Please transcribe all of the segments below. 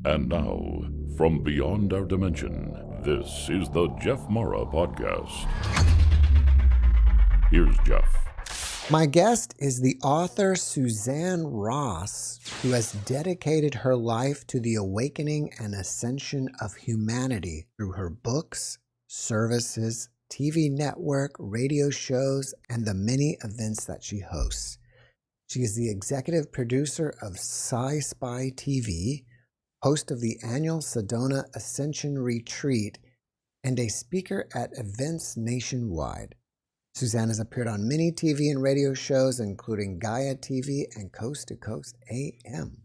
And now, from beyond our dimension, this is the JeffMara podcast. Here's Jeff. My guest is the author Suzanne Ross, who has dedicated her life to the awakening and ascension of humanity through her books, services, TV network, radio shows, and the many events that she hosts. She is the executive producer of Sci-Spy TV, host of the annual Sedona Ascension Retreat, and a speaker at events nationwide. Suzanne has appeared on many TV and radio shows, including Gaia TV and Coast to Coast AM.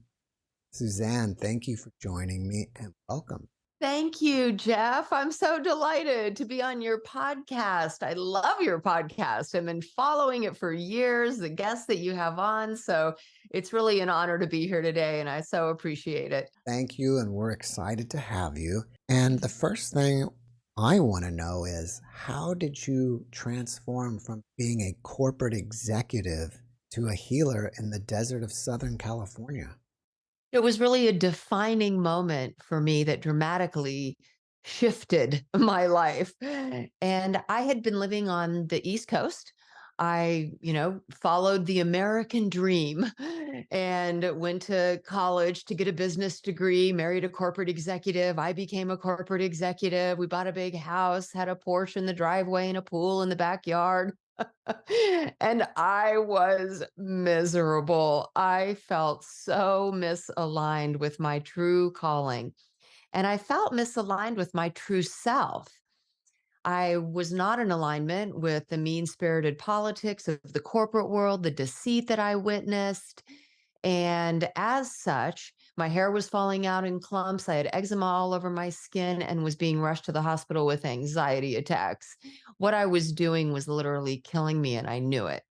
Suzanne, thank you for joining me and welcome. Thank you, Jeff. I'm so delighted to be on your podcast. I love your podcast. I've been following it for years, the guests that you have on. So it's really an honor to be here today, and I so appreciate it. Thank you, and we're excited to have you. And the first thing I want to know is, how did you transform from being a corporate executive to a healer in the desert of Southern California? It was really a defining moment for me that dramatically shifted my life. And I had been living on the East Coast. I, followed the American dream and went to college to get a business degree, married a corporate executive. I became a corporate executive. We bought a big house, had a Porsche in the driveway and a pool in the backyard. And I was miserable. I felt so misaligned with my true calling. And I felt misaligned with my true self. I was not in alignment with the mean-spirited politics of the corporate world, the deceit that I witnessed. And as such, my hair was falling out in clumps. I had eczema all over my skin and was being rushed to the hospital with anxiety attacks. What I was doing was literally killing me, and I knew it.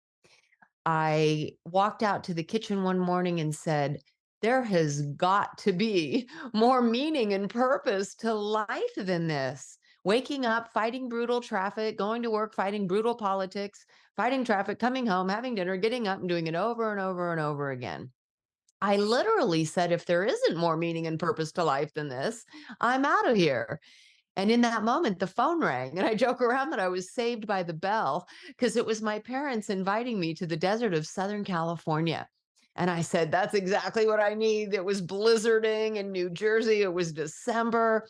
I walked out to the kitchen one morning and said, there has got to be more meaning and purpose to life than this. Waking up, fighting brutal traffic, going to work, fighting brutal politics, fighting traffic, coming home, having dinner, getting up and doing it over and over and over again. I literally said, if there isn't more meaning and purpose to life than this, I'm out of here. And in that moment, the phone rang, and I joke around that I was saved by the bell because it was my parents inviting me to the desert of Southern California. And I said, that's exactly what I need. It was blizzarding in New Jersey. It was December.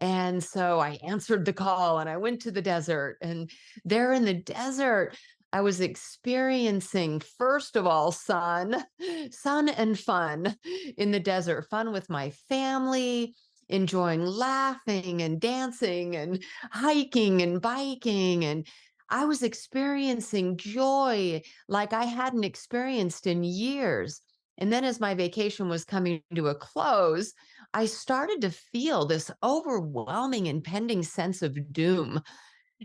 And so I answered the call and I went to the desert. And there in the desert, I was experiencing, first of all, sun and fun in the desert, fun with my family, enjoying laughing and dancing and hiking and biking. And I was experiencing joy like I hadn't experienced in years. And then as my vacation was coming to a close, I started to feel this overwhelming impending sense of doom.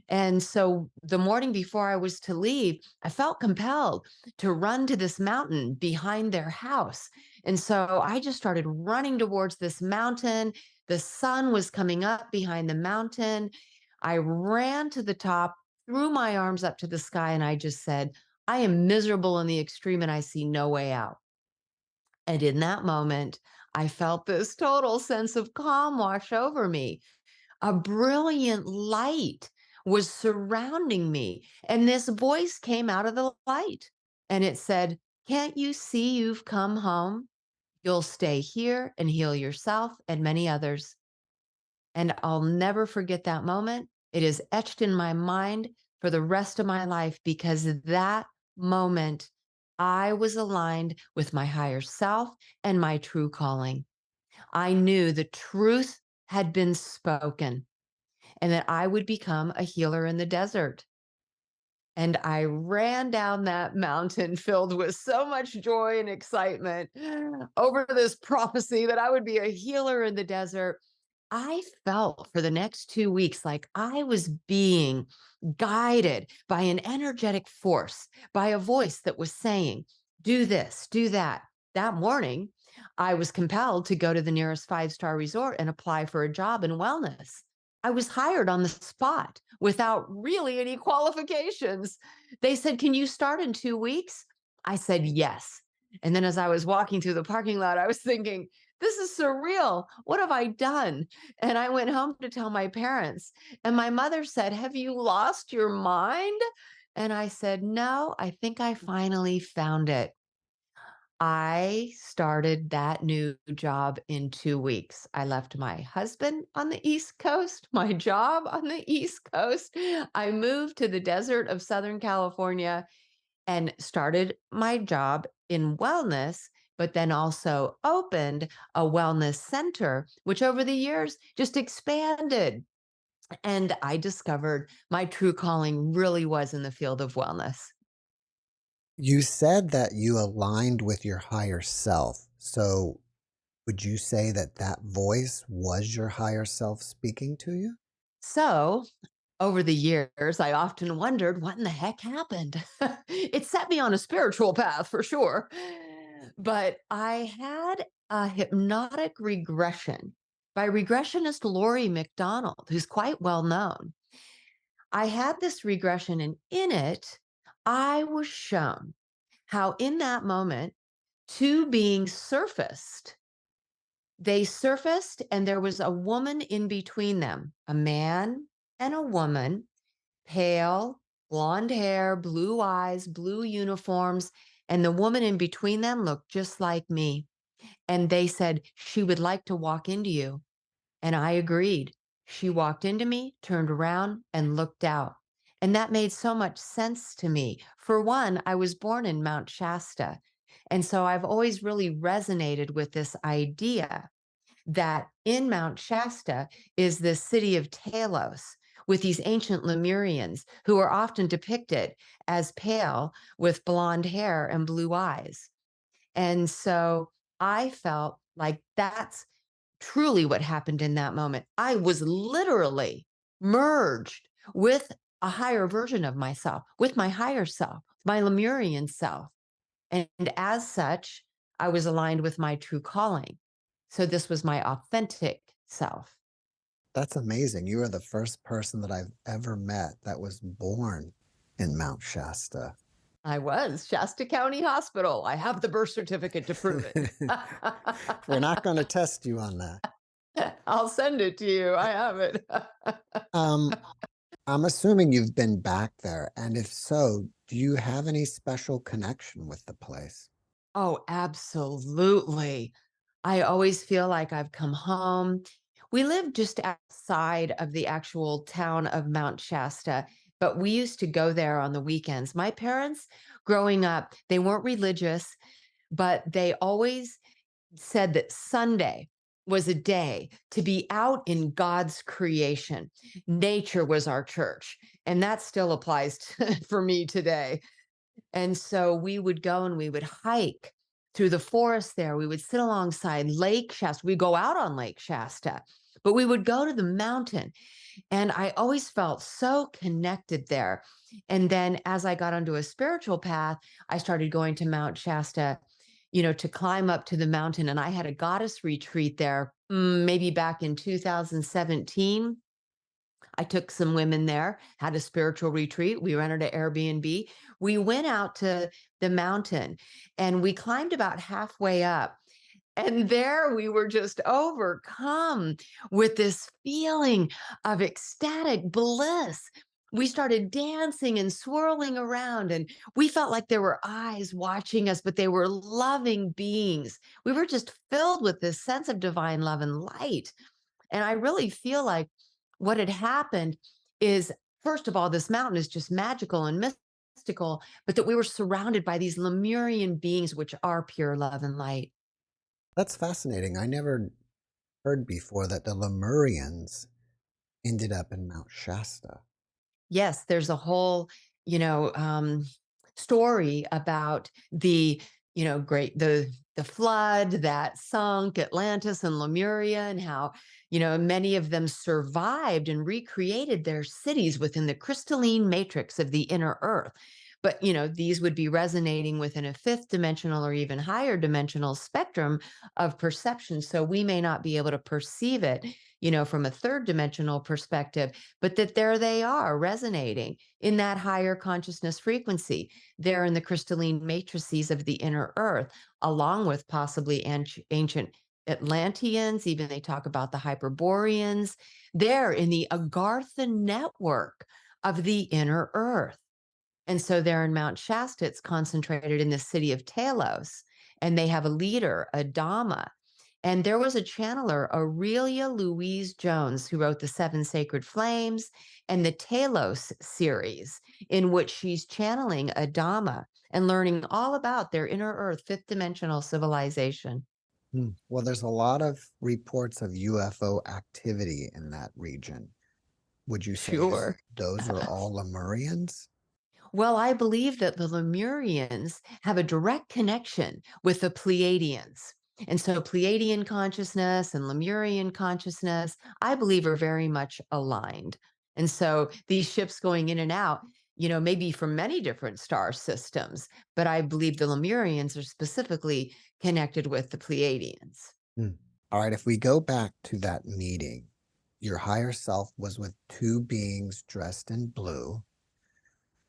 And so the morning before I was to leave, I felt compelled to run to this mountain behind their house. And so I just started running towards this mountain. The sun was coming up behind the mountain. I ran to the top, threw my arms up to the sky, and I just said, I am miserable in the extreme and I see no way out. And in that moment, I felt this total sense of calm wash over me. A brilliant light was surrounding me. And this voice came out of the light and it said, can't you see you've come home? You'll stay here and heal yourself and many others. And I'll never forget that moment. It is etched in my mind for the rest of my life because that moment I was aligned with my higher self and my true calling. I knew the truth had been spoken and that I would become a healer in the desert. And I ran down that mountain filled with so much joy and excitement over this prophecy that I would be a healer in the desert. I felt for the next 2 weeks like I was being guided by an energetic force, by a voice that was saying, do this, do that. That morning, I was compelled to go to the nearest 5-star resort and apply for a job in wellness. I was hired on the spot without really any qualifications. They said, can you start in 2 weeks? I said, yes. And then as I was walking through the parking lot, I was thinking, This is surreal. What have I done? And I went home to tell my parents. And my mother said, "Have you lost your mind?" And I said, "No, I think I finally found it." I started that new job in 2 weeks. I left my husband on the East Coast, my job on the East Coast. I moved to the desert of Southern California and started my job in wellness, but then also opened a wellness center, which over the years just expanded. And I discovered my true calling really was in the field of wellness. You said that you aligned with your higher self. So, would you say that that voice was your higher self speaking to you? So, over the years, I often wondered what in the heck happened. It set me on a spiritual path for sure. But I had a hypnotic regression by regressionist Lori McDonald, who's quite well known. I had this regression, and in it, I was shown how, in that moment, two beings surfaced. They surfaced, and there was a woman in between them, a man and a woman, pale, blonde hair, blue eyes, blue uniforms. And the woman in between them looked just like me. And they said, "She would like to walk into you." And I agreed. She walked into me, turned around, and looked out. And that made so much sense to me. For one, I was born in Mount Shasta. And so I've always really resonated with this idea that in Mount Shasta is this city of Talos with these ancient Lemurians who are often depicted as pale with blonde hair and blue eyes. And so I felt like that's truly what happened in that moment. I was literally merged with a higher version of myself, with my higher self, my Lemurian self. And as such, I was aligned with my true calling. So this was my authentic self. That's amazing. You are the first person that I've ever met that was born in Mount Shasta. I was Shasta County Hospital. I have the birth certificate to prove it. We're not going to test you on that. I'll send it to you. I have it. Um, I'm assuming you've been back there. And if so, do you have any special connection with the place? Oh, absolutely. I always feel like I've come home. We live just outside of the actual town of Mount Shasta, but we used to go there on the weekends. My parents, growing up, they weren't religious, but they always said that Sunday was a day to be out in God's creation. Nature was our church, and that still applies for me today. And so we would go and we would hike through the forest there. We would sit alongside Lake Shasta. We go out on Lake Shasta, but we would go to the mountain. And I always felt so connected there. And then as I got onto a spiritual path, I started going to Mount Shasta, to climb up to the mountain. And I had a goddess retreat there, maybe back in 2017. I took some women there, had a spiritual retreat. We rented an Airbnb. We went out to the mountain and we climbed about halfway up. And there we were just overcome with this feeling of ecstatic bliss. We started dancing and swirling around, and we felt like there were eyes watching us, but they were loving beings. We were just filled with this sense of divine love and light. And I really feel like what had happened is, first of all, this mountain is just magical and mystical, but that we were surrounded by these Lemurian beings, which are pure love and light. That's fascinating. I never heard before that the Lemurians ended up in Mount Shasta. Yes, there's a whole, you know, um, story about the flood that sunk Atlantis and Lemuria, and how, many of them survived and recreated their cities within the crystalline matrix of the inner earth. But, these would be resonating within a fifth dimensional or even higher dimensional spectrum of perception. So we may not be able to perceive it, from a third dimensional perspective, but that there they are resonating in that higher consciousness frequency. They're in the crystalline matrices of the inner earth, along with possibly ancient Atlanteans, even they talk about the Hyperboreans. They're in the Agartha network of the inner earth. And so there in Mount Shasta, it's concentrated in the city of Talos, and they have a leader, Adama. And there was a channeler, Aurelia Louise Jones, who wrote the Seven Sacred Flames and the Talos series, in which she's channeling Adama and learning all about their inner earth, fifth dimensional civilization. Well, there's a lot of reports of UFO activity in that region. Would you say Sure. those are all Lemurians? Well, I believe that the Lemurians have a direct connection with the Pleiadians. And so Pleiadian consciousness and Lemurian consciousness, I believe, are very much aligned. And so these ships going in and out, maybe from many different star systems, but I believe the Lemurians are specifically connected with the Pleiadians. All right, if we go back to that meeting, your higher self was with two beings dressed in blue.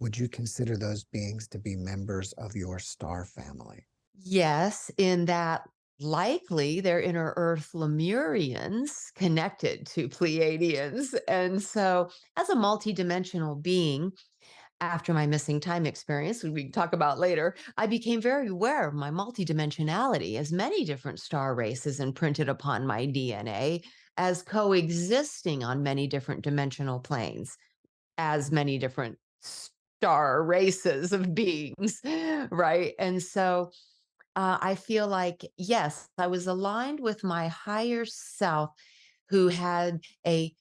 Would you consider those beings to be members of your star family? Yes, in that likely they're inner Earth Lemurians connected to Pleiadians. And so, as a multidimensional being, after my missing time experience, which we can talk about later, I became very aware of my multidimensionality as many different star races imprinted upon my DNA as coexisting on many different dimensional planes, as many different star races of beings, right? And so, I feel like, yes, I was aligned with my higher self who had a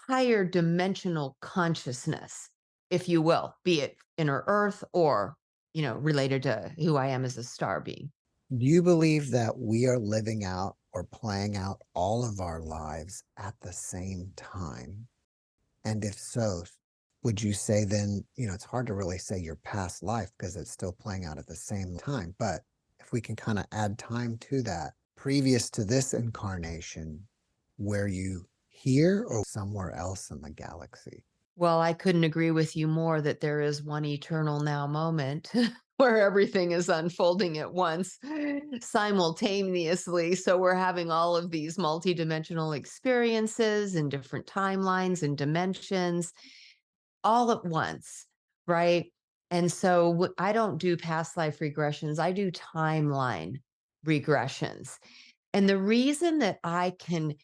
higher dimensional consciousness, if you will, be it inner earth or, related to who I am as a star being. Do you believe that we are living out or playing out all of our lives at the same time? And if so, would you say then, it's hard to really say your past life because it's still playing out at the same time. But if we can kind of add time to that, previous to this incarnation, were you here or somewhere else in the galaxy? Well, I couldn't agree with you more that there is one eternal now moment where everything is unfolding at once simultaneously. So we're having all of these multidimensional experiences in different timelines and dimensions all at once, right? And so I don't do past life regressions, I do timeline regressions. And the reason that I can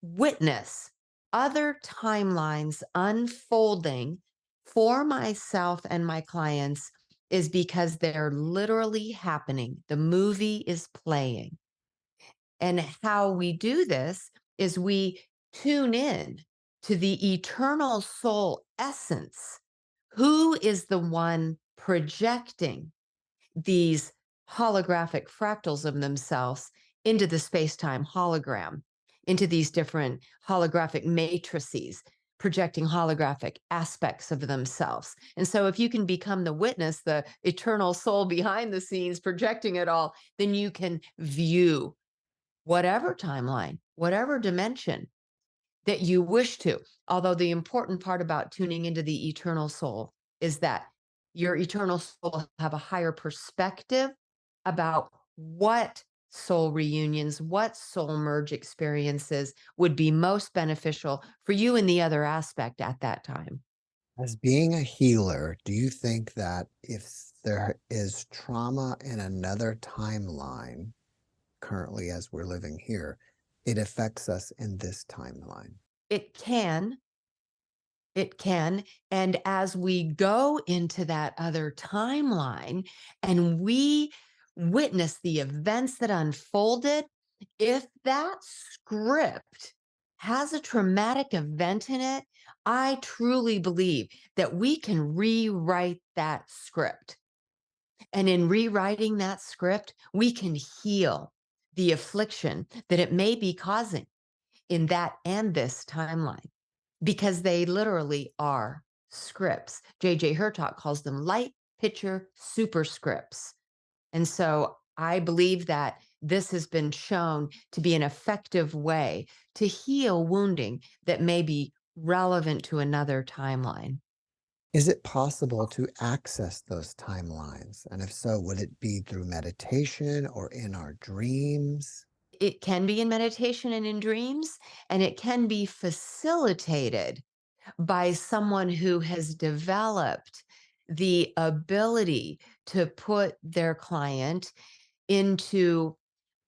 witness other timelines unfolding for myself and my clients is because they're literally happening. The movie is playing. And how we do this is we tune in to the eternal soul essence. Who is the one projecting these holographic fractals of themselves into the space-time hologram, into these different holographic matrices, projecting holographic aspects of themselves. And so if you can become the witness, the eternal soul behind the scenes projecting it all, then you can view whatever timeline, whatever dimension that you wish to. Although the important part about tuning into the eternal soul is that your eternal soul will have a higher perspective about what soul reunions, what soul merge experiences would be most beneficial for you in the other aspect at that time. As being a healer, do you think that if there is trauma in another timeline, currently as we're living here, it affects us in this timeline? It can. It can. And as we go into that other timeline and we witness the events that unfolded, if that script has a traumatic event in it, I truly believe that we can rewrite that script. And in rewriting that script, we can heal the affliction that it may be causing in that and this timeline because they literally are scripts. J.J. Hurtak calls them light picture superscripts. And so I believe that this has been shown to be an effective way to heal wounding that may be relevant to another timeline. Is it possible to access those timelines? And if so, would it be through meditation or in our dreams? It can be in meditation and in dreams, and it can be facilitated by someone who has developed the ability to put their client into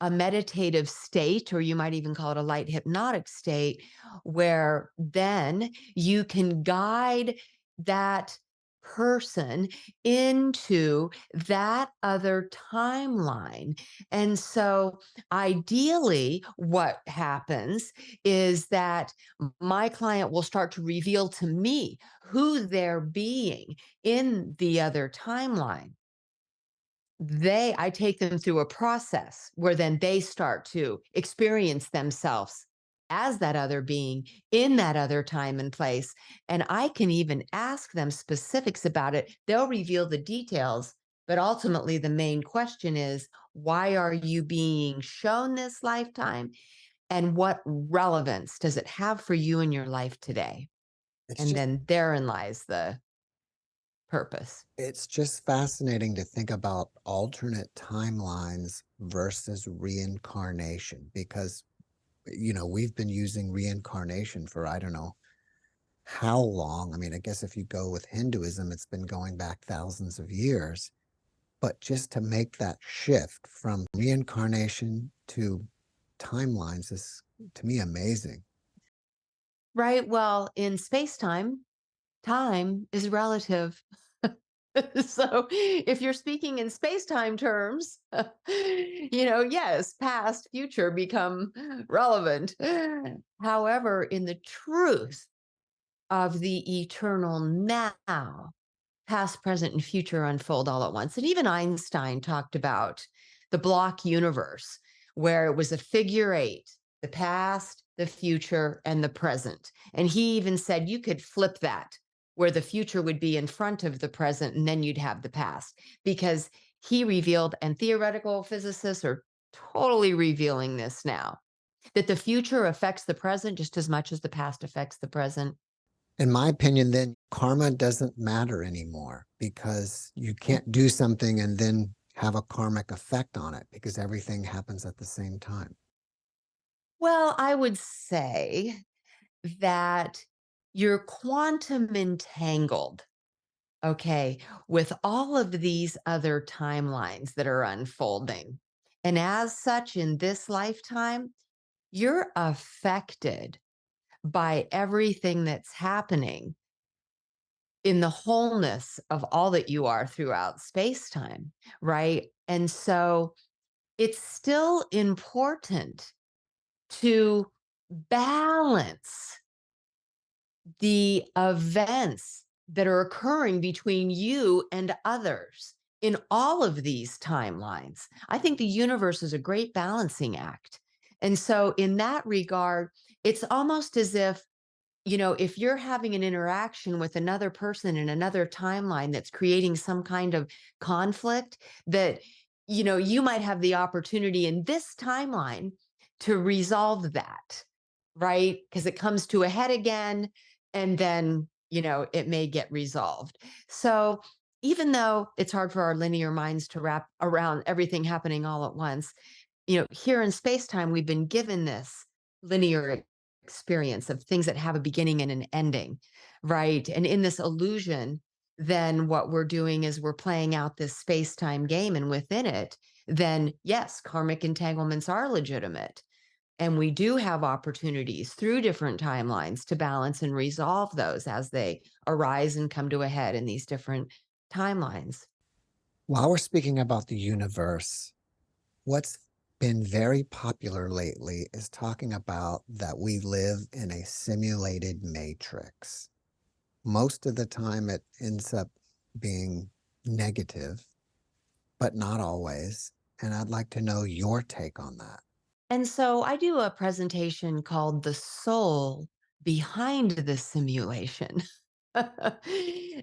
a meditative state, or you might even call it a light hypnotic state, where then you can guide that person into that other timeline. And so, ideally, what happens is that my client will start to reveal to me who they're being in the other timeline. I take them through a process where then they start to experience themselves as that other being in that other time and place. And I can even ask them specifics about it. They'll reveal the details, but ultimately the main question is, why are you being shown this lifetime? And what relevance does it have for you in your life today? It's And just then therein lies the purpose. it's just fascinating to think about alternate timelines versus reincarnation because we've been using reincarnation for I don't know how long. I mean, I guess if you go with Hinduism, it's been going back thousands of years. But just to make that shift from reincarnation to timelines is, to me, amazing. Right. Well, in space time is relative. So if you're speaking in space-time terms, yes, past, future become relevant. However, in the truth of the eternal now, past, present, and future unfold all at once. And even Einstein talked about the block universe, where it was a figure eight, the past, the future, and the present. And he even said you could flip that, where the future would be in front of the present, and then you'd have the past. Because he revealed, and theoretical physicists are totally revealing this now, that the future affects the present just as much as the past affects the present. In my opinion, then karma doesn't matter anymore because you can't do something and then have a karmic effect on it because everything happens at the same time. Well, I would say that you're quantum entangled, okay, with all of these other timelines that are unfolding. And as such, in this lifetime, you're affected by everything that's happening in the wholeness of all that you are throughout space time, right? And so it's still important to balance the events that are occurring between you and others in all of these timelines. I think the universe is a great balancing act. And so, in that regard, it's almost as if you're having an interaction with another person in another timeline that's creating some kind of conflict, that, you might have the opportunity in this timeline to resolve that, right? Because it comes to a head again, and then, it may get resolved. So, even though it's hard for our linear minds to wrap around everything happening all at once, here in space time, we've been given this linear experience of things that have a beginning and an ending, right? And in this illusion, then what we're doing is we're playing out this space time game. And within it, then yes, karmic entanglements are legitimate. And we do have opportunities through different timelines to balance and resolve those as they arise and come to a head in these different timelines. While we're speaking about the universe, what's been very popular lately is talking about that we live in a simulated matrix. Most of the time, it ends up being negative, but not always. And I'd like to know your take on that. And so I do a presentation called The Soul Behind the Simulation.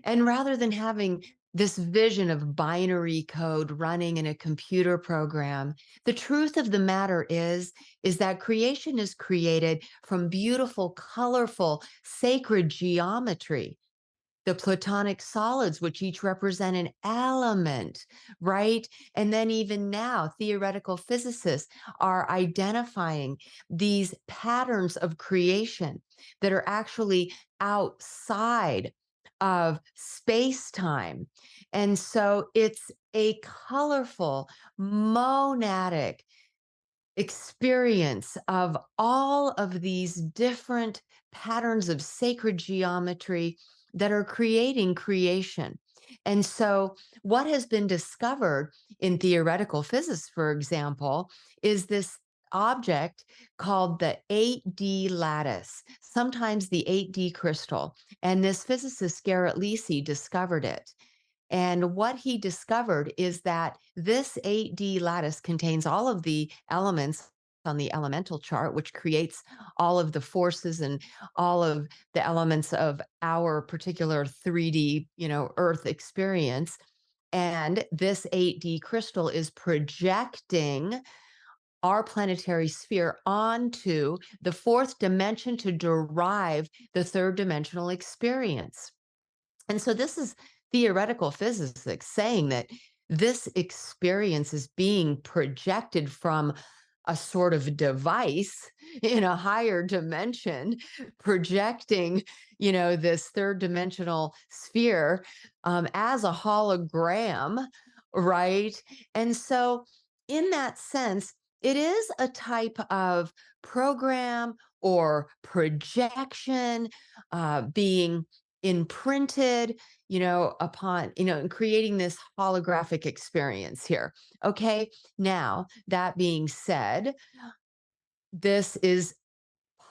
And rather than having this vision of binary code running in a computer program, the truth of the matter is that creation is created from beautiful, colorful, sacred geometry. the platonic solids, which each represent an element, right? And then even now, theoretical physicists are identifying these patterns of creation that are actually outside of space-time. And so it's a colorful, monadic experience of all of these different patterns of sacred geometry that are creating creation. And so, what has been discovered in theoretical physics, for example, is this object called the 8D lattice, sometimes the 8D crystal. And this physicist, Garrett Lisi, discovered it. And what he discovered is that this 8D lattice contains all of the elements on the elemental chart, which creates all of the forces and all of the elements of our particular 3D, Earth experience. And this 8D crystal is projecting our planetary sphere onto the fourth dimension to derive the third dimensional experience. And so this is theoretical physics saying that this experience is being projected from a sort of device in a higher dimension, projecting, this third dimensional sphere as a hologram, right? And so, in that sense, it is a type of program or projection being imprinted, upon, and creating this holographic experience here. Okay. Now, that being said, this is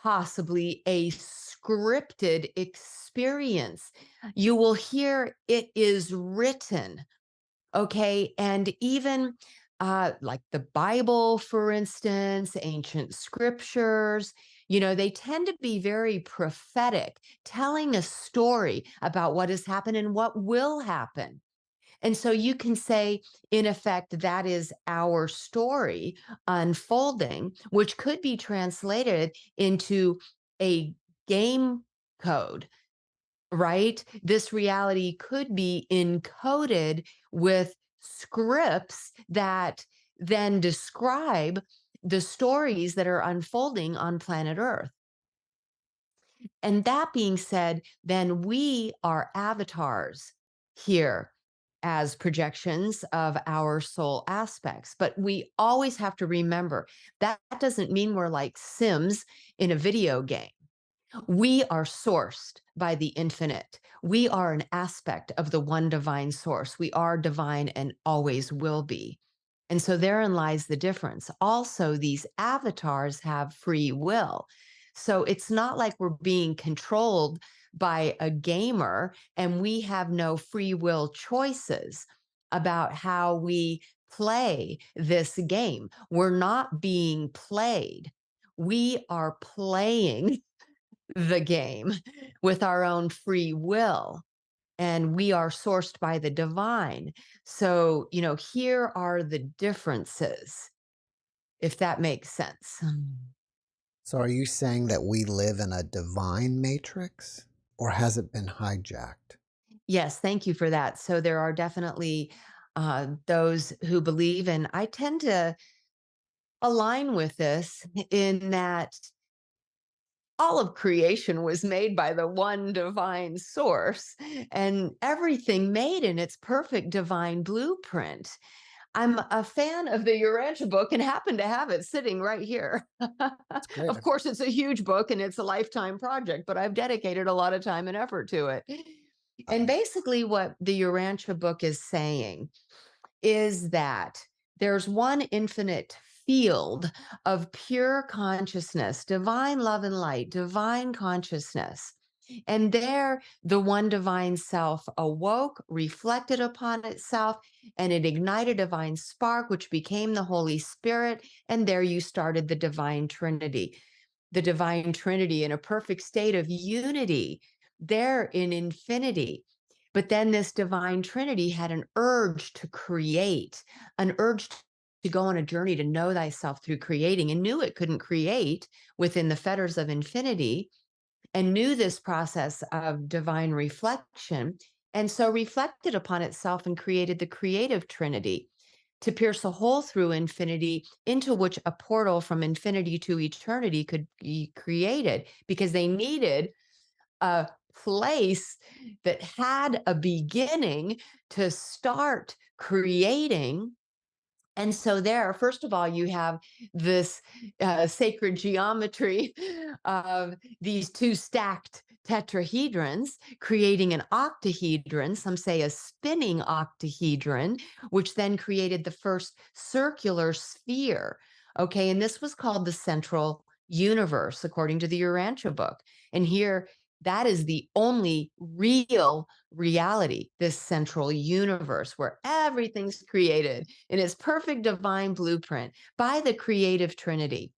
possibly a scripted experience. You will hear it is written. Okay. And even like the Bible, for instance, ancient scriptures, they tend to be very prophetic, telling a story about what has happened and what will happen. And so you can say, in effect, that is our story unfolding, which could be translated into a game code, right? This reality could be encoded with scripts that then describe the stories that are unfolding on planet Earth. And that being said, then we are avatars here as projections of our soul aspects. But we always have to remember that doesn't mean we're like Sims in a video game. We are sourced by the infinite. We are an aspect of the one divine source. We are divine and always will be. And so therein lies the difference. Also, these avatars have free will. So it's not like we're being controlled by a gamer and we have no free will choices about how we play this game. We're not being played. We are playing the game with our own free will, and we are sourced by the divine. So, here are the differences, if that makes sense. So are you saying that we live in a divine matrix, or has it been hijacked? Yes, thank you for that. So there are definitely those who believe, and I tend to align with this in that all of creation was made by the one divine source, and everything made in its perfect divine blueprint. I'm a fan of the Urantia book and happen to have it sitting right here. That's great. Of course, it's a huge book and it's a lifetime project, but I've dedicated a lot of time and effort to it. And basically, what the Urantia book is saying is that there's one infinite field of pure consciousness, divine love and light, divine consciousness. And there, the one divine self awoke, reflected upon itself, and it ignited a divine spark, which became the Holy Spirit. And there you started the divine Trinity, in a perfect state of unity, there in infinity. But then this divine Trinity had an urge to create, an urge to go on a journey to know thyself through creating, and knew it couldn't create within the fetters of infinity. and knew this process of divine reflection, and so reflected upon itself and created the creative trinity to pierce a hole through infinity into which a portal from infinity to eternity could be created, because they needed a place that had a beginning to start creating. And so there, first of all, you have this sacred geometry of these two stacked tetrahedrons creating an octahedron, some say a spinning octahedron, which then created the first circular sphere. Okay, and this was called the central universe, according to the Urantia book. And here, that is the only real reality, this central universe where everything's created in its perfect divine blueprint by the creative trinity.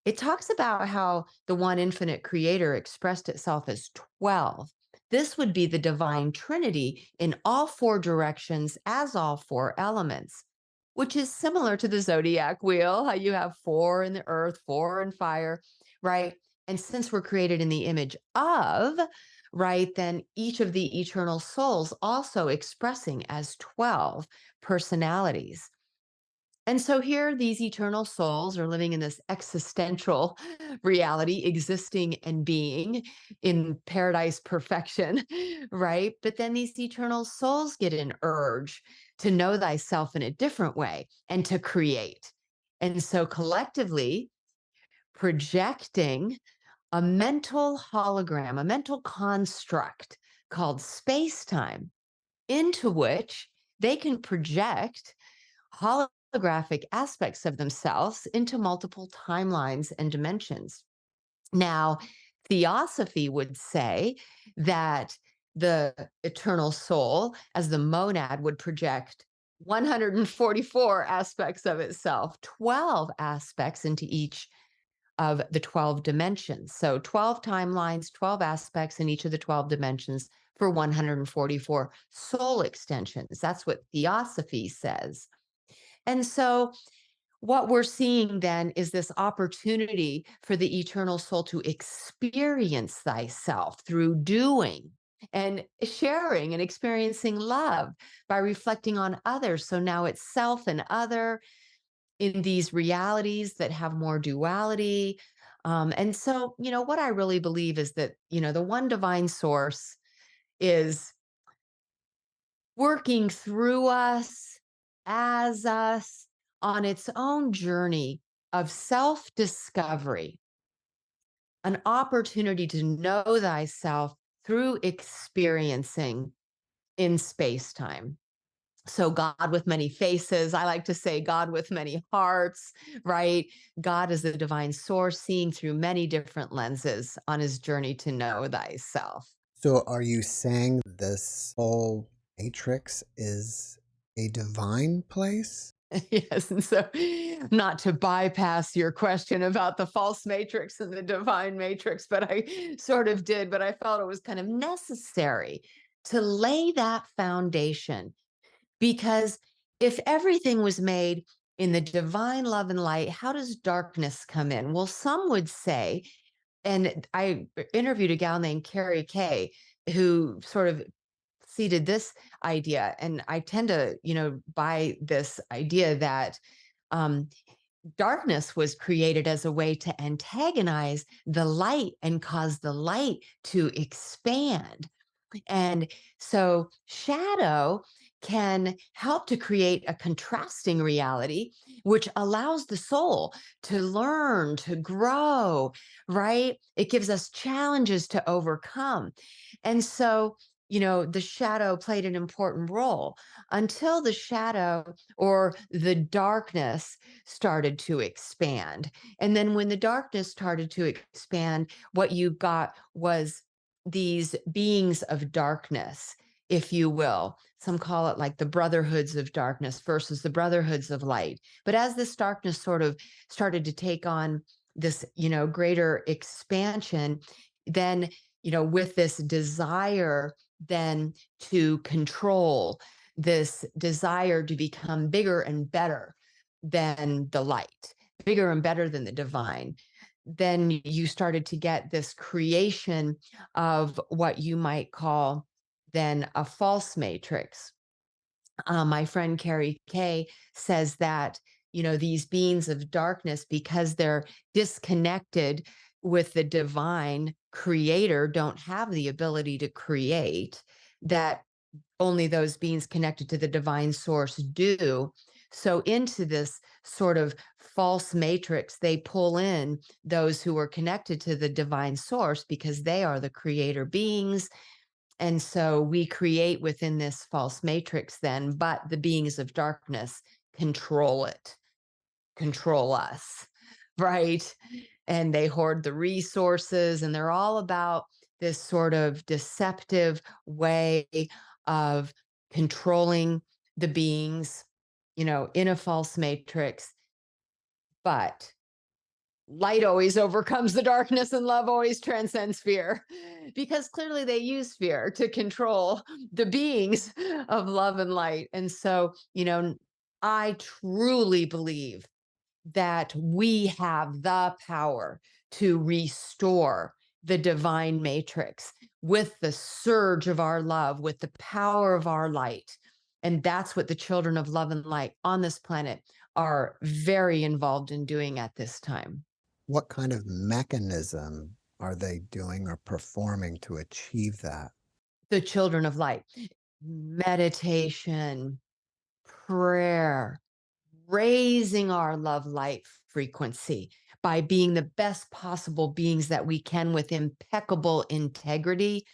It talks about how the one infinite creator expressed itself as 12. This would be the divine trinity in all four directions as all four elements, which is similar to the zodiac wheel, how you have four in the earth, four in fire, right? And since we're created in the image of, right, then each of the eternal souls also expressing as 12 personalities. And so here, these eternal souls are living in this existential reality, existing and being in paradise perfection, right? But then these eternal souls get an urge to know thyself in a different way and to create. And so collectively, projecting a mental hologram, a mental construct called space time, into which they can project holographic aspects of themselves into multiple timelines and dimensions. Now, theosophy would say that the eternal soul, as the monad, would project 144 aspects of itself, 12 aspects into each of the 12 dimensions. So 12 timelines, 12 aspects in each of the 12 dimensions for 144 soul extensions. That's what theosophy says. And so what we're seeing then is this opportunity for the eternal soul to experience thyself through doing and sharing and experiencing love by reflecting on others. So now it's self and other in these realities that have more duality. And so, what I really believe is that, the one divine source is working through us, as us, on its own journey of self discovery, an opportunity to know thyself through experiencing in space time. So, God with many faces, I like to say God with many hearts, right? God is the divine source, seeing through many different lenses on his journey to know thyself. So are you saying this whole matrix is a divine place? Yes. And so, not to bypass your question about the false matrix and the divine matrix, but I sort of did, but I felt it was kind of necessary to lay that foundation. Because if everything was made in the divine love and light, how does darkness come in? Well, some would say, and I interviewed a gal named Carrie Kay, who sort of seeded this idea. And I tend to, buy this idea that um, darkness was created as a way to antagonize the light and cause the light to expand. And so shadow can help to create a contrasting reality, which allows the soul to learn, to grow, right? It gives us challenges to overcome. And so, the shadow played an important role until the shadow or the darkness started to expand. And then when the darkness started to expand, what you got was these beings of darkness, if you will. Some call it like the brotherhoods of darkness versus the brotherhoods of light. But as this darkness sort of started to take on this, greater expansion, then, with this desire then to control, this desire to become bigger and better than the light, bigger and better than the divine, then you started to get this creation of what you might call then a false matrix. My friend Carrie Kay says that, these beings of darkness, because they're disconnected with the divine creator, don't have the ability to create, that only those beings connected to the divine source do. So, into this sort of false matrix, they pull in those who are connected to the divine source because they are the creator beings. And so we create within this false matrix, then, but the beings of darkness control it, control us, right? And they hoard the resources, and they're all about this sort of deceptive way of controlling the beings, in a false matrix. But light always overcomes the darkness and love always transcends fear, because clearly they use fear to control the beings of love and light. And so, I truly believe that we have the power to restore the divine matrix with the surge of our love, with the power of our light. And that's what the children of love and light on this planet are very involved in doing at this time. What kind of mechanism are they doing or performing to achieve that? The children of light, meditation, prayer, raising our love light frequency by being the best possible beings that we can with impeccable integrity,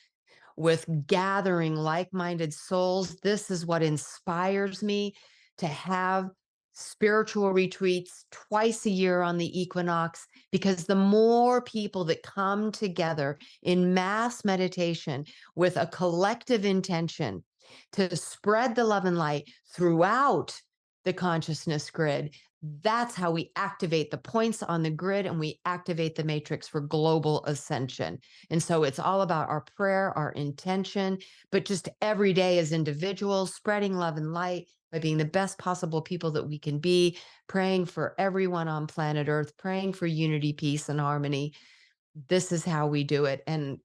with gathering like minded souls. This is what inspires me to have spiritual retreats twice a year on the equinox, because the more people that come together in mass meditation with a collective intention to spread the love and light throughout the consciousness grid, that's how we activate the points on the grid and we activate the matrix for global ascension. And so it's all about our prayer, our intention, but just every day as individuals, spreading love and light by being the best possible people that we can be, praying for everyone on planet Earth, praying for unity, peace, and harmony. This is how we do it. And,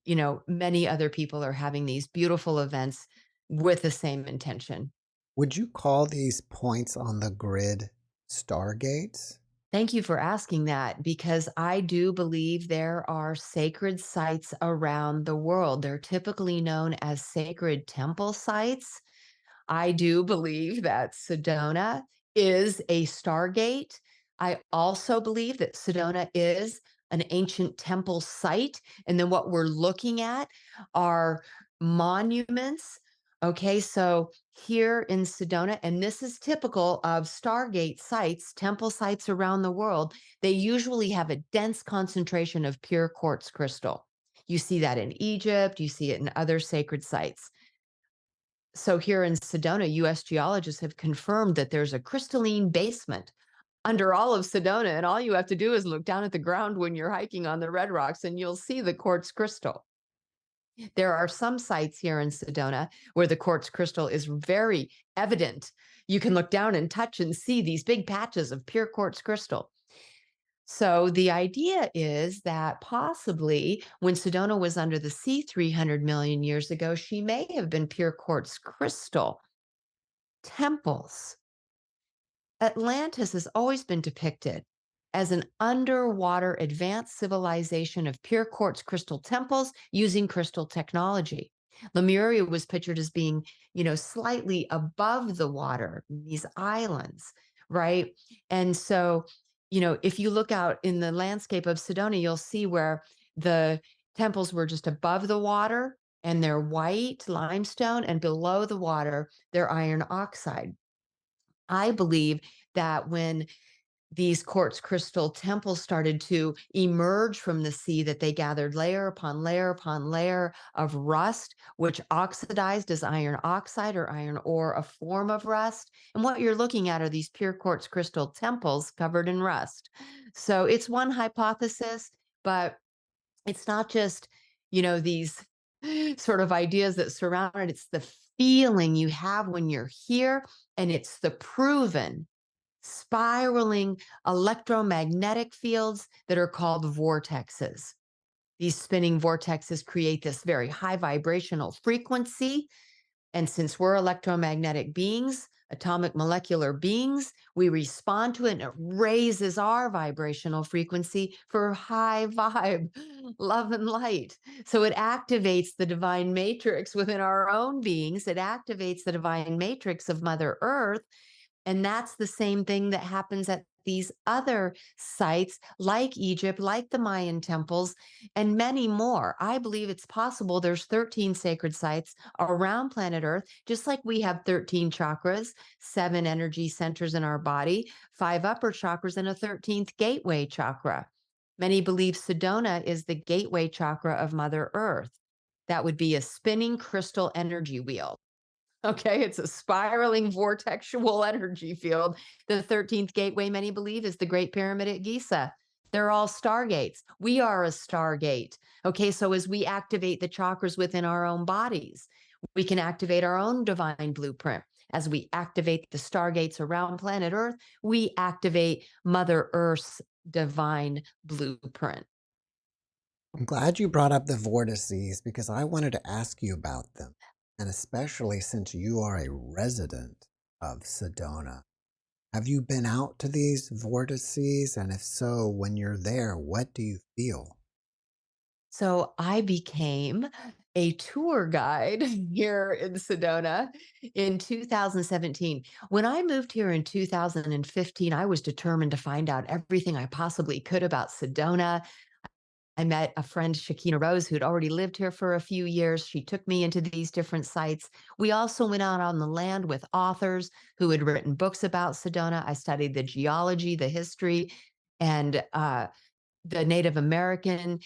many other people are having these beautiful events with the same intention. Would you call these points on the grid stargates? Thank you for asking that, because I do believe there are sacred sites around the world. They're typically known as sacred temple sites. I do believe that Sedona is a stargate. I also believe that Sedona is an ancient temple site. And then what we're looking at are monuments. Okay, so here in Sedona, and this is typical of stargate sites, temple sites around the world, they usually have a dense concentration of pure quartz crystal. You see that in Egypt, you see it in other sacred sites. So here in Sedona, US geologists have confirmed that there's a crystalline basement under all of Sedona, and all you have to do is look down at the ground when you're hiking on the red rocks and you'll see the quartz crystal. There are some sites here in Sedona where the quartz crystal is very evident. You can look down and touch and see these big patches of pure quartz crystal. So the idea is that possibly when Sedona was under the sea 300 million years ago, she may have been pure quartz crystal temples. Atlantis has always been depicted as an underwater advanced civilization of pure quartz crystal temples using crystal technology. Lemuria was pictured as being, slightly above the water, these islands, right? And so, if you look out in the landscape of Sedona, you'll see where the temples were just above the water and they're white limestone, and below the water, they're iron oxide. I believe that when these quartz crystal temples started to emerge from the sea, that they gathered layer upon layer upon layer of rust, which oxidized as iron oxide or iron ore, a form of rust. And what you're looking at are these pure quartz crystal temples covered in rust. So it's one hypothesis, but it's not just, these sort of ideas that surround it. It's the feeling you have when you're here, and it's the proven spiraling electromagnetic fields that are called vortexes. These spinning vortexes create this very high vibrational frequency. And since we're electromagnetic beings, atomic molecular beings, we respond to it and it raises our vibrational frequency for high vibe, love, and light. So it activates the divine matrix within our own beings. It activates the divine matrix of Mother Earth. And that's the same thing that happens at these other sites like Egypt, like the Mayan temples, and many more. I believe it's possible there's 13 sacred sites around planet Earth, just like we have 13 chakras, 7 energy centers in our body, 5 upper chakras, and a 13th gateway chakra. Many believe Sedona is the gateway chakra of Mother Earth. That would be a spinning crystal energy wheel. Okay, it's a spiraling vortexual energy field. The 13th gateway, many believe, is the Great Pyramid at Giza. They're all stargates. We are a stargate. Okay, so as we activate the chakras within our own bodies, we can activate our own divine blueprint. As we activate the stargates around planet Earth, we activate Mother Earth's divine blueprint. I'm glad you brought up the vortices because I wanted to ask you about them, and especially since you are a resident of Sedona. Have you been out to these vortices? And if so, when you're there, what do you feel? So I became a tour guide here in Sedona in 2017. When I moved here in 2015, I was determined to find out everything I possibly could about Sedona. I met a friend, Shakina Rose, who'd already lived here for a few years. She took me into these different sites. We also went out on the land with authors who had written books about Sedona. I studied the geology, the history, and the Native American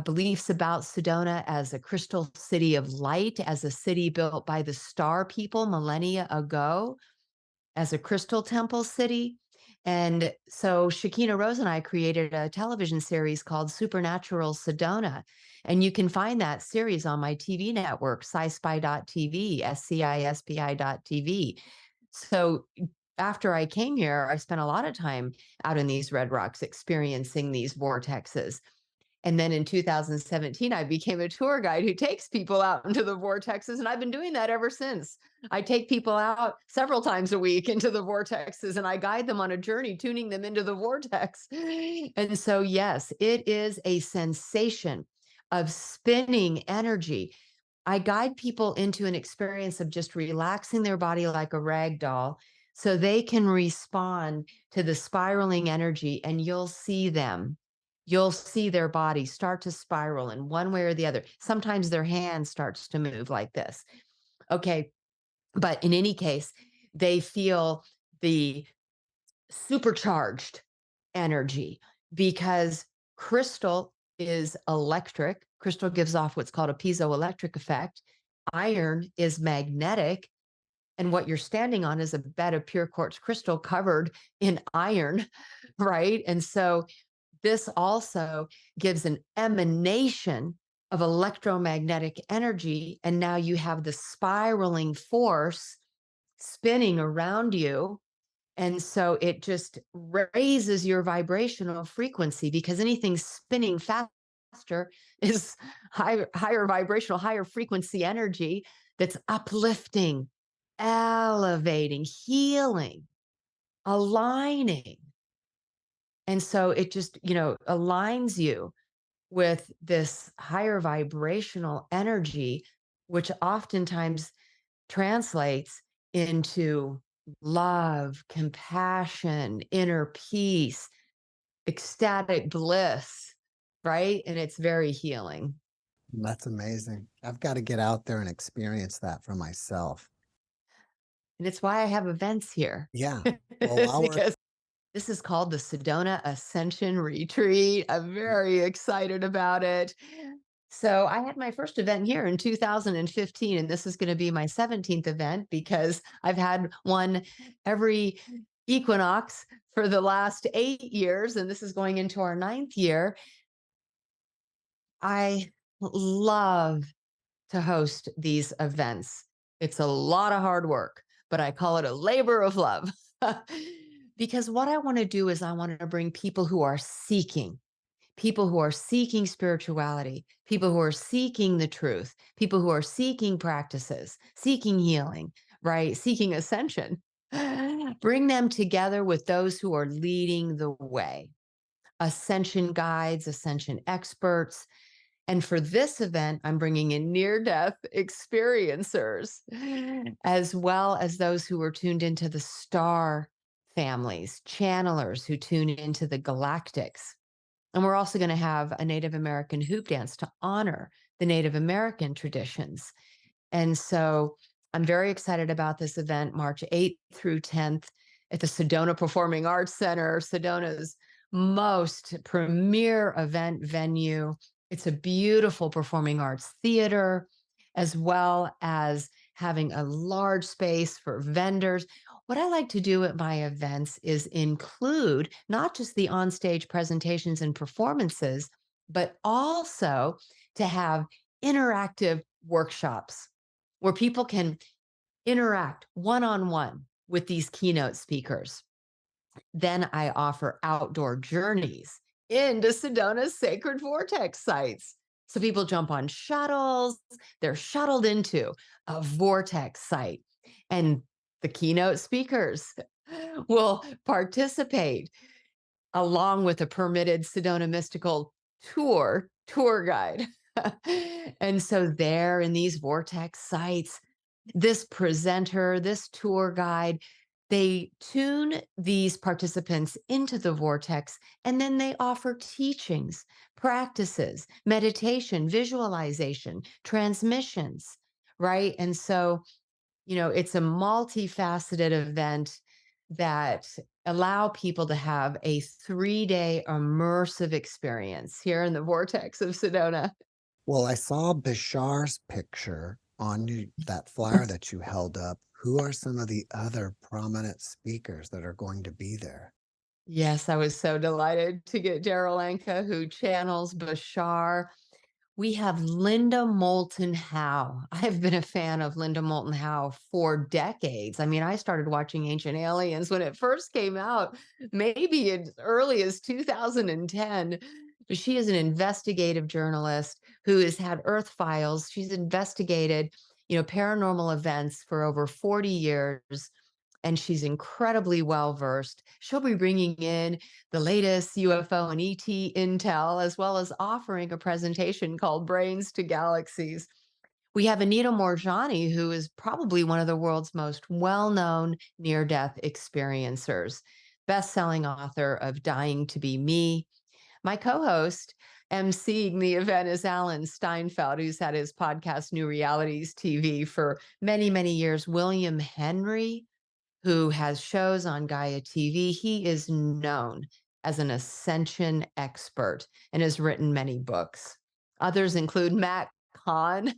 beliefs about Sedona as a crystal city of light, as a city built by the star people millennia ago, as a crystal temple city. And so Shakina Rose and I created a television series called Supernatural Sedona. And you can find that series on my TV network, scispy.tv, scispi.tv. So after I came here, I spent a lot of time out in these red rocks experiencing these vortexes. And then in 2017, I became a tour guide who takes people out into the vortexes. And I've been doing that ever since. I take people out several times a week into the vortexes and I guide them on a journey, tuning them into the vortex. And so, yes, it is a sensation of spinning energy. I guide people into an experience of just relaxing their body like a rag doll so they can respond to the spiraling energy and you'll see them. You'll see their body start to spiral in one way or the other. Sometimes their hand starts to move like this. Okay. But in any case, they feel the supercharged energy because crystal is electric. Crystal gives off what's called a piezoelectric effect. Iron is magnetic. And what you're standing on is a bed of pure quartz crystal covered in iron, right? And so this also gives an emanation of electromagnetic energy. And now you have the spiraling force spinning around you. And so it just raises your vibrational frequency because anything spinning faster is higher vibrational, higher frequency energy that's uplifting, elevating, healing, aligning. And so it just, aligns you with this higher vibrational energy, which oftentimes translates into love, compassion, inner peace, ecstatic bliss, right? And it's very healing. That's amazing. I've got to get out there and experience that for myself. And it's why I have events here. Yeah. Well, while we're Because this is called the Sedona Ascension Retreat. I'm very excited about it. So I had my first event here in 2015, and this is going to be my 17th event because I've had one every equinox for the last 8 years, and this is going into our 9th year. I love to host these events. It's a lot of hard work, but I call it a labor of love Because what I want to do is I want to bring people who are seeking spirituality, people who are seeking the truth, people who are seeking practices, seeking healing, right? Seeking ascension. Bring them together with those who are leading the way, ascension guides, ascension experts. And for this event, I'm bringing in near death experiencers, as well as those who are tuned into the star families, channelers who tune into the galactics. And we're also going to have a Native American hoop dance to honor the Native American traditions. And so I'm very excited about this event, March 8th through 10th at the Sedona Performing Arts Center, Sedona's most premier event venue. It's a beautiful performing arts theater, as well as having a large space for vendors. What I like to do at my events is include not just the onstage presentations and performances, but also to have interactive workshops where people can interact one-on-one with these keynote speakers. Then I offer outdoor journeys into Sedona's sacred vortex sites. So people jump on shuttles, they're shuttled into a vortex site, and the keynote speakers will participate along with a permitted Sedona mystical tour guide. And so there in these vortex sites, this presenter, this tour guide, they tune these participants into the vortex, and then they offer teachings, practices, meditation, visualization, transmissions, right? And so, it's a multifaceted event that allow people to have a 3-day immersive experience here in the vortex of Sedona. Well, I saw Bashar's picture on that flyer that you held up. Who are some of the other prominent speakers that are going to be there? Yes, I was so delighted to get Daryl Anka, who channels Bashar. We have Linda Moulton Howe. I have been a fan of Linda Moulton Howe for decades. I mean, I started watching Ancient Aliens when it first came out, maybe as early as 2010. But she is an investigative journalist who has had Earth Files. She's investigated, paranormal events for over 40 years, and she's incredibly well versed. She'll be bringing in the latest UFO and ET intel, as well as offering a presentation called Brains to Galaxies. We have Anita Morjani, who is probably one of the world's most well-known near-death experiencers, best-selling author of Dying to Be Me. My co-host emceeing the event is Alan Steinfeld, who's had his podcast New Realities TV for many, many years. William Henry, who has shows on Gaia TV. He is known as an ascension expert and has written many books. Others include Matt Kahn.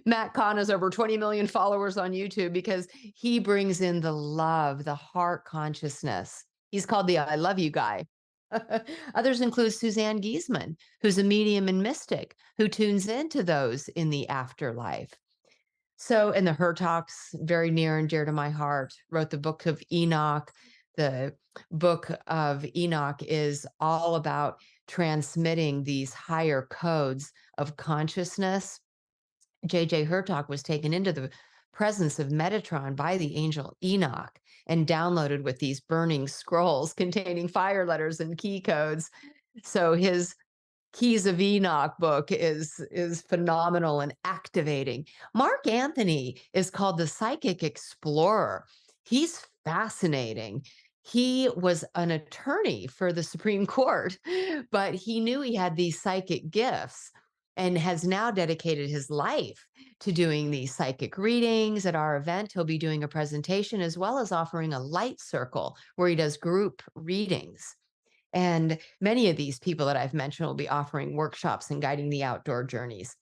Matt Kahn has over 20 million followers on YouTube because he brings in the love, the heart consciousness. He's called the I Love You guy. Others include Suzanne Giesman, who's a medium and mystic who tunes into those in the afterlife. So, and the Her Talks, very near and dear to my heart, wrote the book of Enoch. The book of Enoch is all about transmitting these higher codes of consciousness. J.J. Hertog was taken into the presence of Metatron by the angel Enoch and downloaded with these burning scrolls containing fire letters and key codes. So his Keys of Enoch book is phenomenal and activating. Mark Anthony is called the Psychic Explorer. He's fascinating. He was an attorney for the Supreme Court, but he knew he had these psychic gifts and has now dedicated his life to doing these psychic readings. At our event, he'll be doing a presentation as well as offering a light circle where he does group readings. And many of these people that I've mentioned will be offering workshops and guiding the outdoor journeys.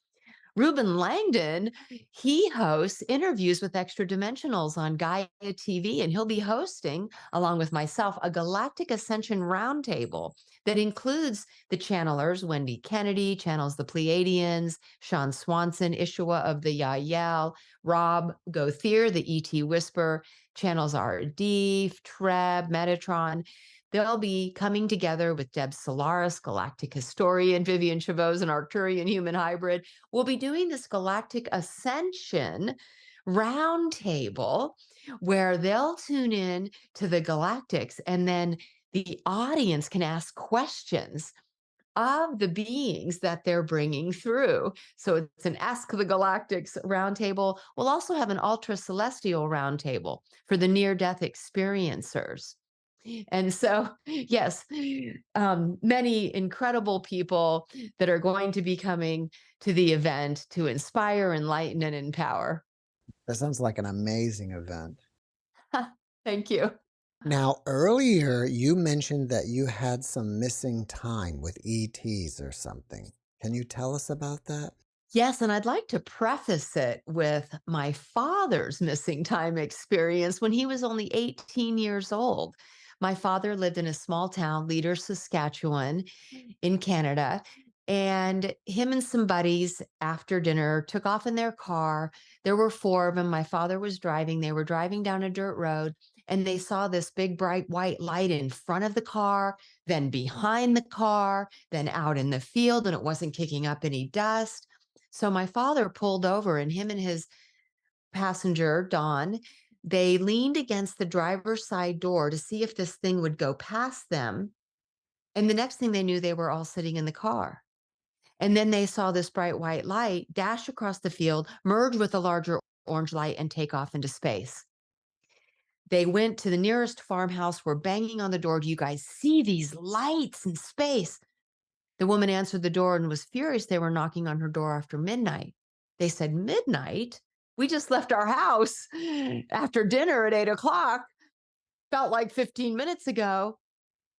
Ruben Langdon, he hosts interviews with extra dimensionals on Gaia TV, and he'll be hosting, along with myself, a Galactic Ascension Roundtable that includes the channelers. Wendy Kennedy channels the Pleiadians, Sean Swanson, Ishua of the Yael, Rob Gothier, the ET Whisperer, channels are D, Treb, Metatron. They'll be coming together with Deb Solaris, galactic historian, Vivian Chavot's an Arcturian human hybrid. We'll be doing this galactic ascension roundtable where they'll tune in to the galactics, and then the audience can ask questions of the beings that they're bringing through. So it's an Ask the Galactics roundtable. We'll also have an ultra celestial roundtable for the near-death experiencers. And so, yes, many incredible people that are going to be coming to the event to inspire, enlighten, and empower. That sounds like an amazing event. Thank you. Now, earlier you mentioned that you had some missing time with ETs or something. Can you tell us about that? Yes, and I'd like to preface it with my father's missing time experience when he was only 18 years old. My father lived in a small town, Leader, Saskatchewan, in Canada. And him and some buddies after dinner took off in their car. There were four of them. My father was driving. They were driving down a dirt road and they saw this big bright white light in front of the car, then behind the car, then out in the field, and it wasn't kicking up any dust. So my father pulled over and him and his passenger, Don, they leaned against the driver's side door to see if this thing would go past them. And the next thing they knew, they were all sitting in the car. And then they saw this bright white light dash across the field, merge with a larger orange light, and take off into space. They went to the nearest farmhouse, were banging on the door. Do you guys see these lights in space? The woman answered the door and was furious. They were knocking on her door after midnight. They said, "Midnight? We just left our house after dinner at 8 o'clock. Felt like 15 minutes ago."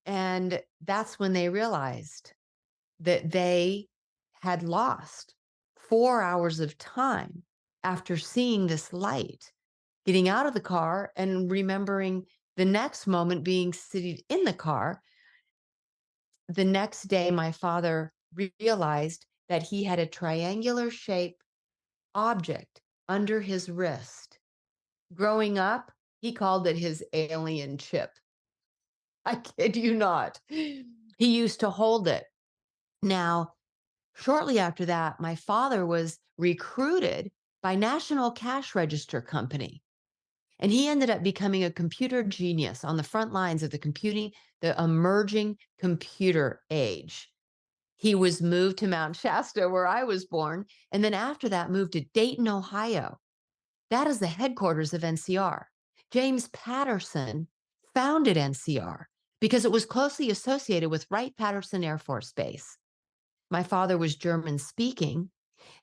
And that's when they realized that they had lost 4 hours of time after seeing this light, getting out of the car and remembering the next moment being seated in the car. The next day, my father realized that he had a triangular shaped object under his wrist. Growing up, he called it his alien chip. I kid you not. He used to hold it. Now, shortly after that, my father was recruited by National Cash Register Company, and he ended up becoming a computer genius on the front lines of the emerging computer age. He was moved to Mount Shasta, where I was born, and then after that moved to Dayton, Ohio. That is the headquarters of NCR. James Patterson founded NCR because it was closely associated with Wright-Patterson Air Force Base. My father was German speaking,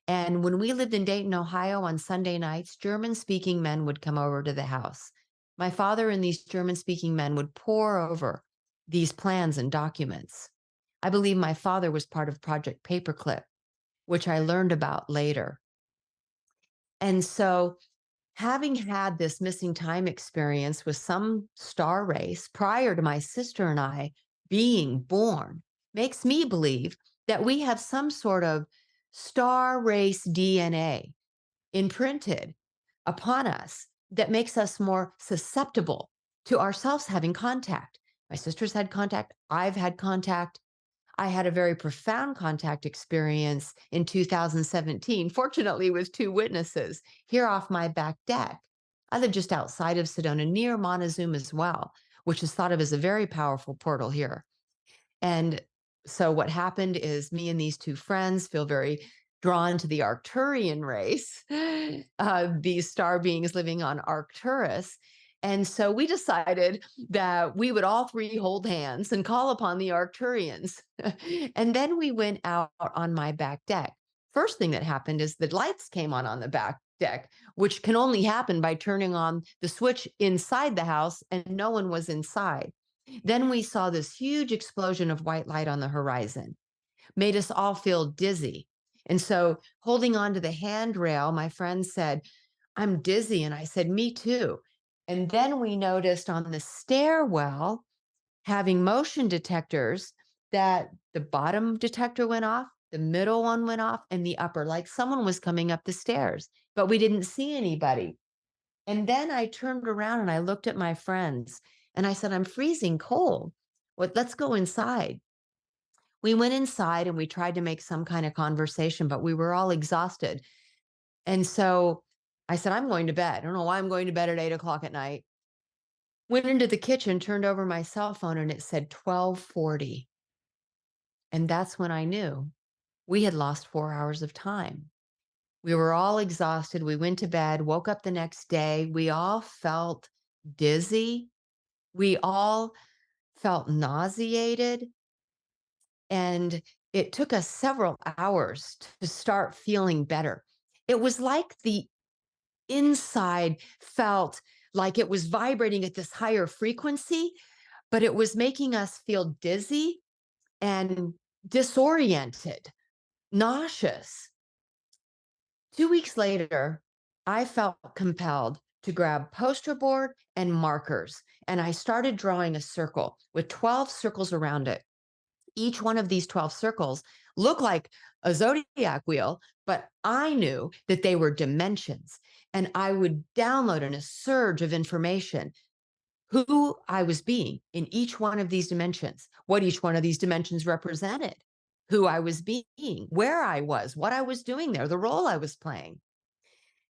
and when we lived in Dayton, Ohio, on Sunday nights, German speaking men would come over to the house. My father and these German speaking men would pore over these plans and documents. I believe my father was part of Project Paperclip, which I learned about later. And so, having had this missing time experience with some star race prior to my sister and I being born makes me believe that we have some sort of star race DNA imprinted upon us that makes us more susceptible to ourselves having contact. My sister's had contact. I've had contact. I had a very profound contact experience in 2017, fortunately with two witnesses here off my back deck. I live just outside of Sedona, near Montezuma as well, which is thought of as a very powerful portal here. And so what happened is me and these two friends feel very drawn to the Arcturian race, these star beings living on Arcturus. And so we decided that we would all three hold hands and call upon the Arcturians. And then we went out on my back deck. First thing that happened is the lights came on the back deck, which can only happen by turning on the switch inside the house, and no one was inside. Then we saw this huge explosion of white light on the horizon, made us all feel dizzy. And so, holding on to the handrail, my friend said, "I'm dizzy." And I said, "Me too." And then we noticed on the stairwell, having motion detectors, that the bottom detector went off, the middle one went off, and the upper, like someone was coming up the stairs, but we didn't see anybody. And then I turned around and I looked at my friends and I said, I'm freezing cold. Let's go inside. We went inside and we tried to make some kind of conversation, but we were all exhausted. And so I said, I'm going to bed. I don't know why I'm going to bed at 8 o'clock at night. Went into the kitchen, turned over my cell phone, and it said 12:40. And that's when I knew we had lost 4 hours of time. We were all exhausted. We went to bed, woke up the next day. We all felt dizzy. We all felt nauseated. And it took us several hours to start feeling better. It was like the inside felt like it was vibrating at this higher frequency, but it was making us feel dizzy and disoriented, nauseous. 2 weeks later, I felt compelled to grab poster board and markers, and I started drawing a circle with 12 circles around it. Each one of these 12 circles looked like a zodiac wheel, but I knew that they were dimensions, and I would download in a surge of information who I was being in each one of these dimensions, what each one of these dimensions represented, who I was being, where I was, what I was doing there, the role I was playing.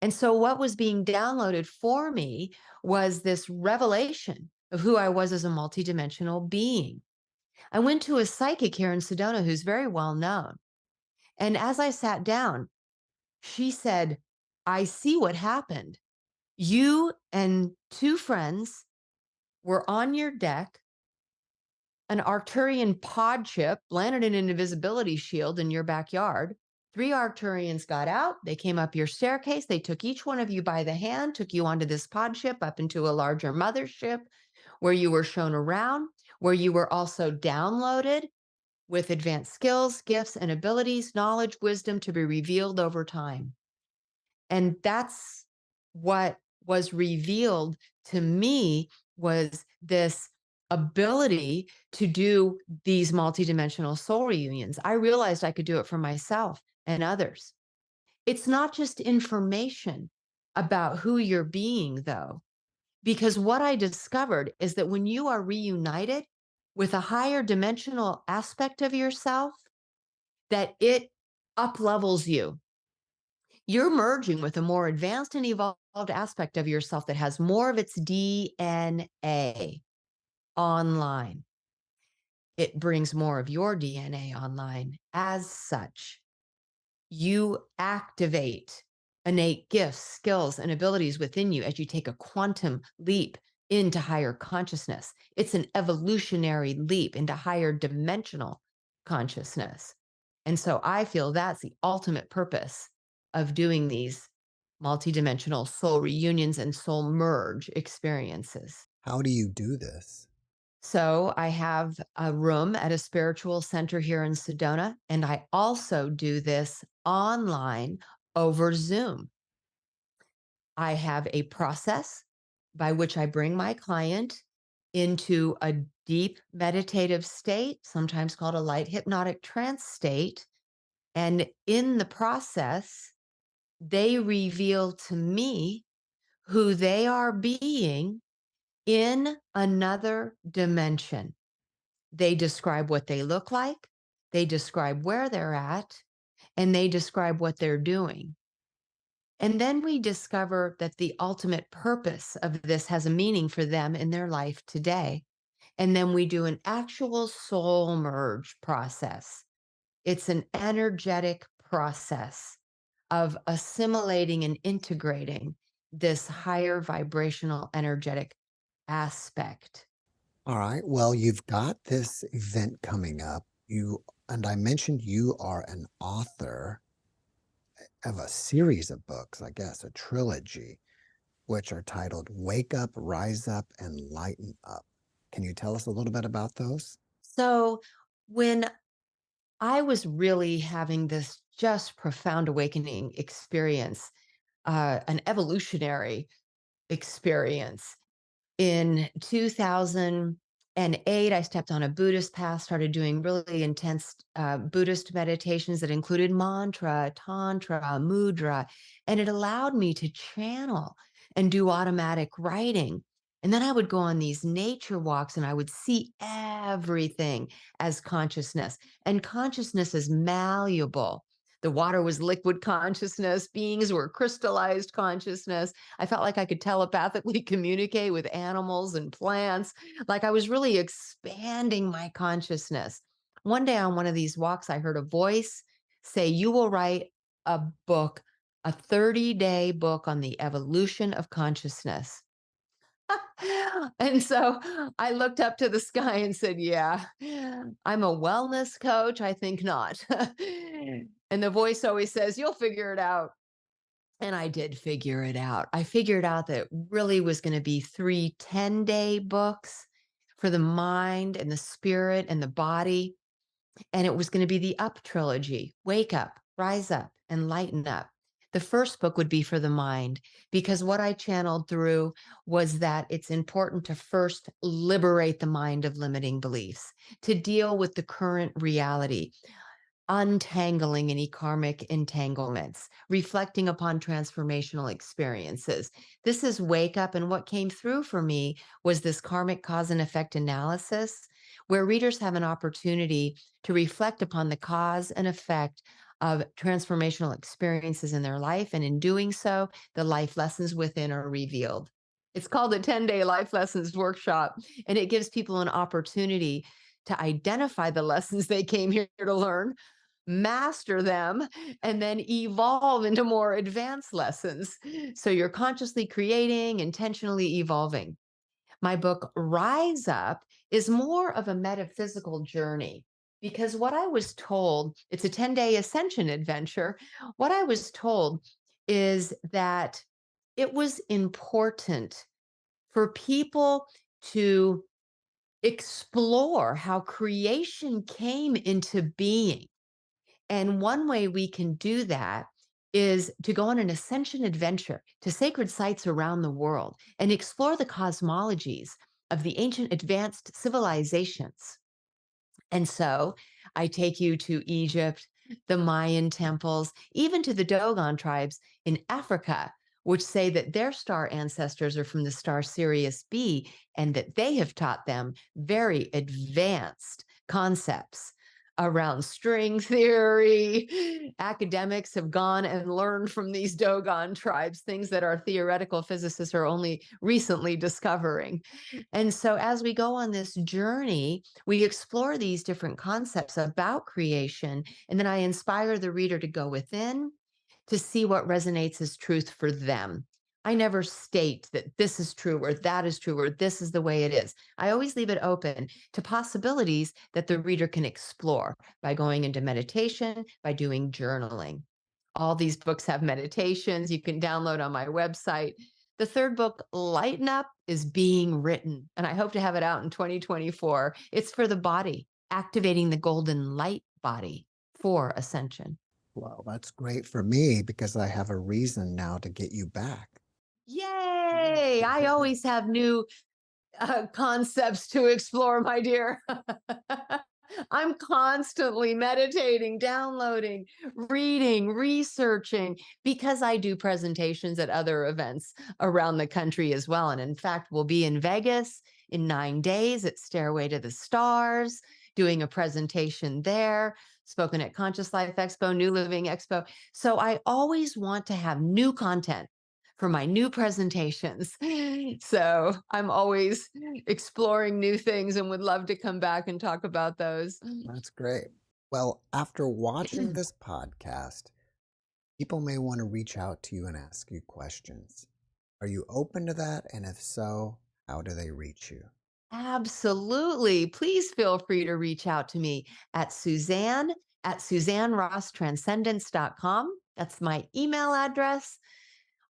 And so what was being downloaded for me was this revelation of who I was as a multidimensional being. I went to a psychic here in Sedona who's very well known. And as I sat down, she said, I see what happened. You and two friends were on your deck. An Arcturian pod ship landed in an invisibility shield in your backyard. 3 Arcturians got out. They came up your staircase. They took each one of you by the hand, took you onto this pod ship up into a larger mothership where you were shown around, where you were also downloaded with advanced skills, gifts, and abilities, knowledge, wisdom to be revealed over time. And that's what was revealed to me was this ability to do these multidimensional soul reunions. I realized I could do it for myself and others. It's not just information about who you're being, though, because what I discovered is that when you are reunited with a higher dimensional aspect of yourself, that it up levels you. You're merging with a more advanced and evolved aspect of yourself that has more of its DNA online. It brings more of your DNA online. As such, you activate innate gifts, skills, and abilities within you as you take a quantum leap into higher consciousness. It's an evolutionary leap into higher dimensional consciousness. And so I feel that's the ultimate purpose of doing these multidimensional soul reunions and soul merge experiences. How do you do this? So I have a room at a spiritual center here in Sedona, and I also do this online over Zoom. I have a process by which I bring my client into a deep meditative state, sometimes called a light hypnotic trance state. And in the process, they reveal to me who they are being in another dimension. They describe what they look like, they describe where they're at, and they describe what they're doing. And then we discover that the ultimate purpose of this has a meaning for them in their life today. And then we do an actual soul merge process. It's an energetic process of assimilating and integrating this higher vibrational energetic aspect. All right. Well, you've got this event coming up. And I mentioned you are an author of a series of books, I guess, a trilogy, which are titled Wake Up, Rise Up, and Lighten Up. Can you tell us a little bit about those? So when I was really having this just profound awakening experience, an evolutionary experience. In 2008, I stepped on a Buddhist path, started doing really intense Buddhist meditations that included mantra, tantra, mudra, and it allowed me to channel and do automatic writing. And then I would go on these nature walks and I would see everything as consciousness. And consciousness is malleable. The water was liquid consciousness, beings were crystallized consciousness. I felt like I could telepathically communicate with animals and plants, like I was really expanding my consciousness. One day on one of these walks, I heard a voice say, "You will write a book, a 30-day book on the evolution of consciousness." And so I looked up to the sky and said, "Yeah, I'm a wellness coach. I think not." And the voice always says, "You'll figure it out." And I did figure it out. I figured out that it really was going to be 3 10-day books for the mind and the spirit and the body. And it was going to be the Up Trilogy: Wake Up, Rise Up, and Lighten Up. The first book would be for the mind, because what I channeled through was that it's important to first liberate the mind of limiting beliefs, to deal with the current reality, untangling any karmic entanglements, reflecting upon transformational experiences. This is Wake Up. And what came through for me was this karmic cause and effect analysis, where readers have an opportunity to reflect upon the cause and effect of transformational experiences in their life. And in doing so, the life lessons within are revealed. It's called the 10-day Life Lessons Workshop, and it gives people an opportunity to identify the lessons they came here to learn, master them, and then evolve into more advanced lessons. So you're consciously creating, intentionally evolving. My book, Rise Up, is more of a metaphysical journey, because what I was told, it's a 10-day ascension adventure. What I was told is that it was important for people to explore how creation came into being. And one way we can do that is to go on an ascension adventure to sacred sites around the world and explore the cosmologies of the ancient advanced civilizations. And so I take you to Egypt, the Mayan temples, even to the Dogon tribes in Africa, which say that their star ancestors are from the star Sirius B, and that they have taught them very advanced concepts around string theory. Academics have gone and learned from these Dogon tribes things that our theoretical physicists are only recently discovering. And so as we go on this journey, we explore these different concepts about creation, and then I inspire the reader to go within to see what resonates as truth for them. I never state that this is true or that is true or this is the way it is. I always leave it open to possibilities that the reader can explore by going into meditation, by doing journaling. All these books have meditations you can download on my website. The third book, Lighten Up, is being written, and I hope to have it out in 2024. It's for the body, activating the golden light body for ascension. Well, that's great for me because I have a reason now to get you back. Yay! I always have new concepts to explore, my dear. I'm constantly meditating, downloading, reading, researching, because I do presentations at other events around the country as well. And in fact, we'll be in Vegas in 9 days at Stairway to the Stars, doing a presentation there, spoken at Conscious Life Expo, New Living Expo. So I always want to have new content for my new presentations. So I'm always exploring new things and would love to come back and talk about those. That's great. Well, after watching this podcast, people may want to reach out to you and ask you questions. Are you open to that? And if so, how do they reach you? Absolutely. Please feel free to reach out to me at Suzanne at SuzanneRossTranscendence.com. That's my email address.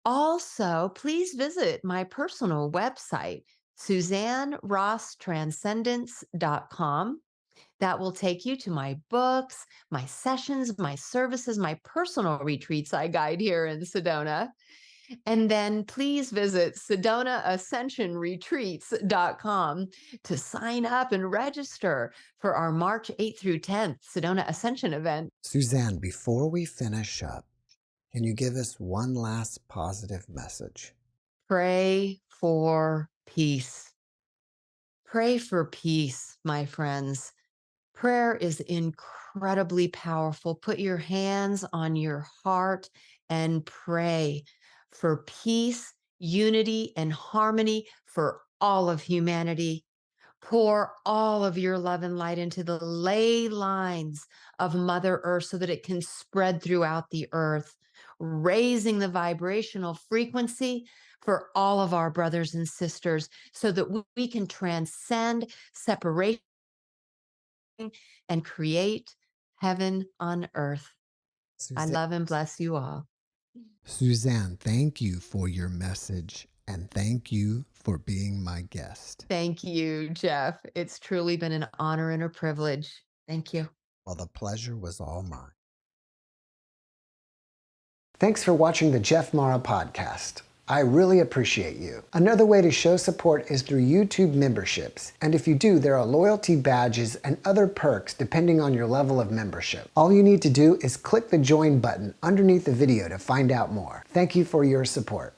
Also, please visit my personal website, SuzanneRossTranscendence.com. That will take you to my books, my sessions, my services, my personal retreats I guide here in Sedona. And then please visit Sedona Ascension Retreats.com to sign up and register for our March 8th through 10th Sedona Ascension event. Suzanne, before we finish up, can you give us one last positive message? Pray for peace. Pray for peace, my friends. Prayer is incredibly powerful. Put your hands on your heart and pray for peace, unity, and harmony for all of humanity. Pour all of your love and light into the ley lines of Mother Earth so that it can spread throughout the earth, raising the vibrational frequency for all of our brothers and sisters so that we can transcend separation and create heaven on earth. I Suzanne, love and bless you all. Suzanne, thank you for your message and thank you for being my guest. Thank you, Jeff. It's truly been an honor and a privilege. Thank you. Well, the pleasure was all mine. Thanks for watching the JeffMara podcast. I really appreciate you. Another way to show support is through YouTube memberships. And if you do, there are loyalty badges and other perks depending on your level of membership. All you need to do is click the join button underneath the video to find out more. Thank you for your support.